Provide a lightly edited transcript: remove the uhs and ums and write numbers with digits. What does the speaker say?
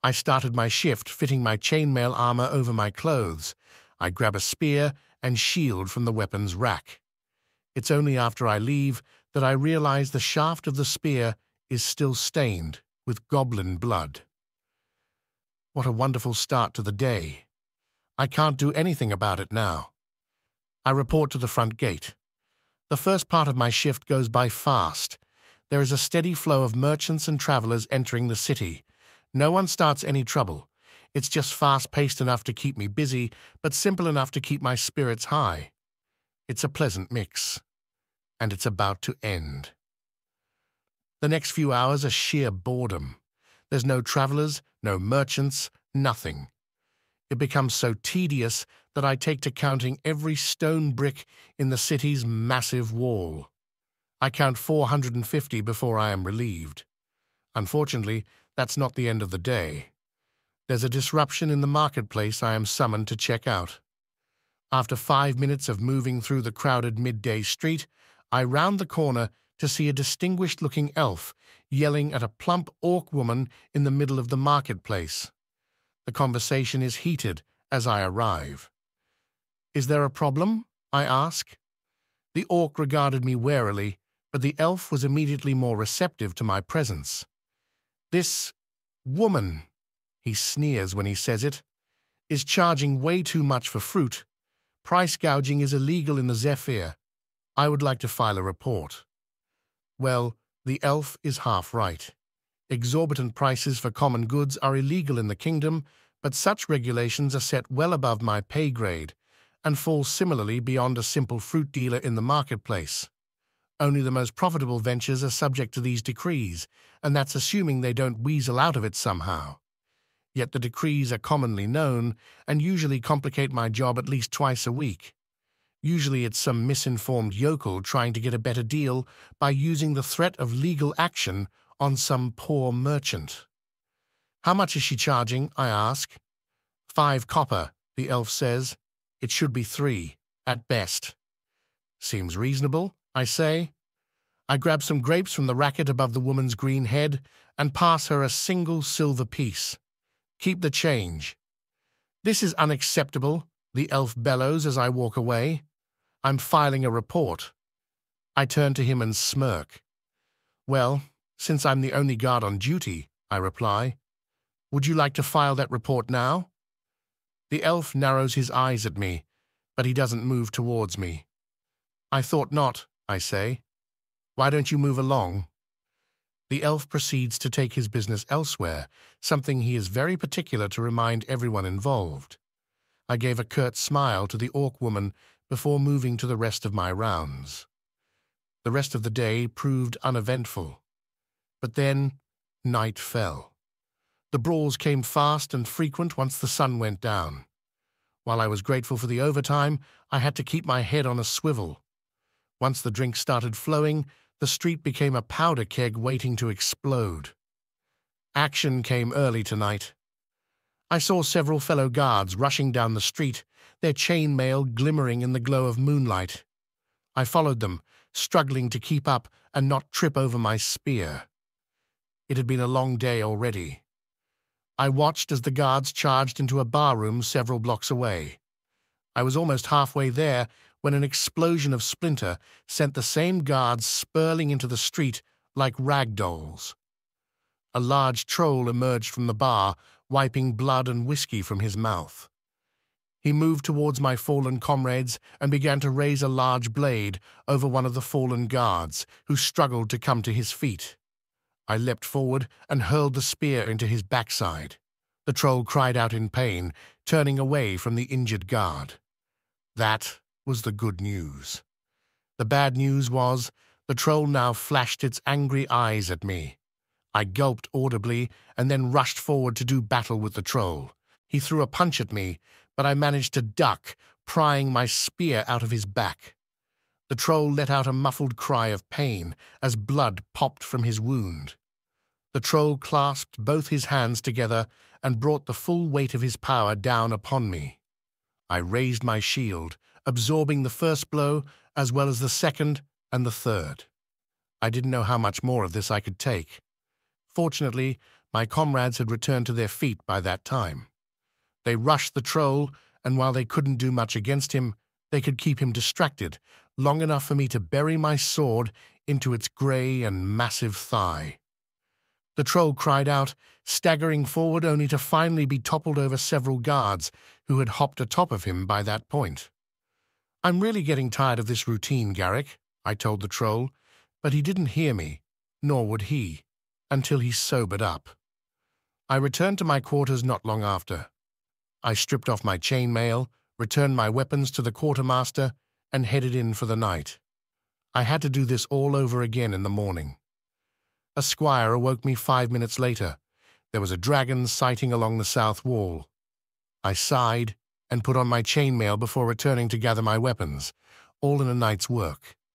I started my shift, fitting my chainmail armor over my clothes. I grab a spear and shield from the weapons rack. It's only after I leave that I realize the shaft of the spear is still stained with goblin blood. What a wonderful start to the day. I can't do anything about it now. I report to the front gate. The first part of my shift goes by fast. There is a steady flow of merchants and travelers entering the city. No one starts any trouble. It's just fast-paced enough to keep me busy, but simple enough to keep my spirits high. It's a pleasant mix. And it's about to end. The next few hours are sheer boredom. There's no travelers, no merchants, nothing. It becomes so tedious that I take to counting every stone brick in the city's massive wall. I count 450 before I am relieved. Unfortunately, that's not the end of the day. There's a disruption in the marketplace I am summoned to check out. After 5 minutes of moving through the crowded midday street, I round the corner to see a distinguished-looking elf yelling at a plump orc woman in the middle of the marketplace. The conversation is heated as I arrive. "Is there a problem?" I ask. The orc regarded me warily, but the elf was immediately more receptive to my presence. "This woman," he sneers when he says it, "is charging way too much for fruit. Price gouging is illegal in the Zephyr. I would like to file a report." Well, the elf is half right. Exorbitant prices for common goods are illegal in the kingdom, but such regulations are set well above my pay grade and fall similarly beyond a simple fruit dealer in the marketplace. Only the most profitable ventures are subject to these decrees, and that's assuming they don't weasel out of it somehow. Yet the decrees are commonly known and usually complicate my job at least twice a week. Usually it's some misinformed yokel trying to get a better deal by using the threat of legal action on some poor merchant. "How much is she charging?" I ask. 5 copper, the elf says. "It should be 3, at best." "Seems reasonable," I say. I grab some grapes from the racket above the woman's green head and pass her a single silver piece. "Keep the change." "This is unacceptable," the elf bellows as I walk away. "I'm filing a report." I turn to him and smirk. "Well, since I'm the only guard on duty," I reply, "would you like to file that report now?" The elf narrows his eyes at me, but he doesn't move towards me. "I thought not," I say. "Why don't you move along?" The elf proceeds to take his business elsewhere, something he is very particular to remind everyone involved. I gave a curt smile to the orc woman before moving to the rest of my rounds. The rest of the day proved uneventful. But then, night fell. The brawls came fast and frequent once the sun went down. While I was grateful for the overtime, I had to keep my head on a swivel. Once the drink started flowing, the street became a powder keg waiting to explode. Action came early tonight. I saw several fellow guards rushing down the street, their chainmail glimmering in the glow of moonlight. I followed them, struggling to keep up and not trip over my spear. It had been a long day already. I watched as the guards charged into a barroom several blocks away. I was almost halfway there when an explosion of splinter sent the same guards spurling into the street like rag dolls. A large troll emerged from the bar, wiping blood and whiskey from his mouth. He moved towards my fallen comrades and began to raise a large blade over one of the fallen guards, who struggled to come to his feet. I leapt forward and hurled the spear into his backside. The troll cried out in pain, turning away from the injured guard. That was the good news. The bad news was the troll now flashed its angry eyes at me. I gulped audibly and then rushed forward to do battle with the troll. He threw a punch at me, but I managed to duck, prying my spear out of his back. The troll let out a muffled cry of pain as blood popped from his wound. The troll clasped both his hands together and brought the full weight of his power down upon me. I raised my shield, absorbing the first blow as well as the second and the third. I didn't know how much more of this I could take. Fortunately, My comrades had returned to their feet by that time. They rushed the troll, and while they couldn't do much against him, they could keep him distracted, long enough for me to bury my sword into its grey and massive thigh. The troll cried out, staggering forward only to finally be toppled over several guards who had hopped atop of him by that point. "I'm really getting tired of this routine, Garrick," I told the troll, but he didn't hear me, nor would he, until he sobered up. I returned to my quarters not long after. I stripped off my chainmail, returned my weapons to the quartermaster, and headed in for the night. I had to do this all over again in the morning. A squire awoke me 5 minutes later. There was a dragon sighting along the south wall. I sighed and put on my chainmail before returning to gather my weapons, all in a night's work.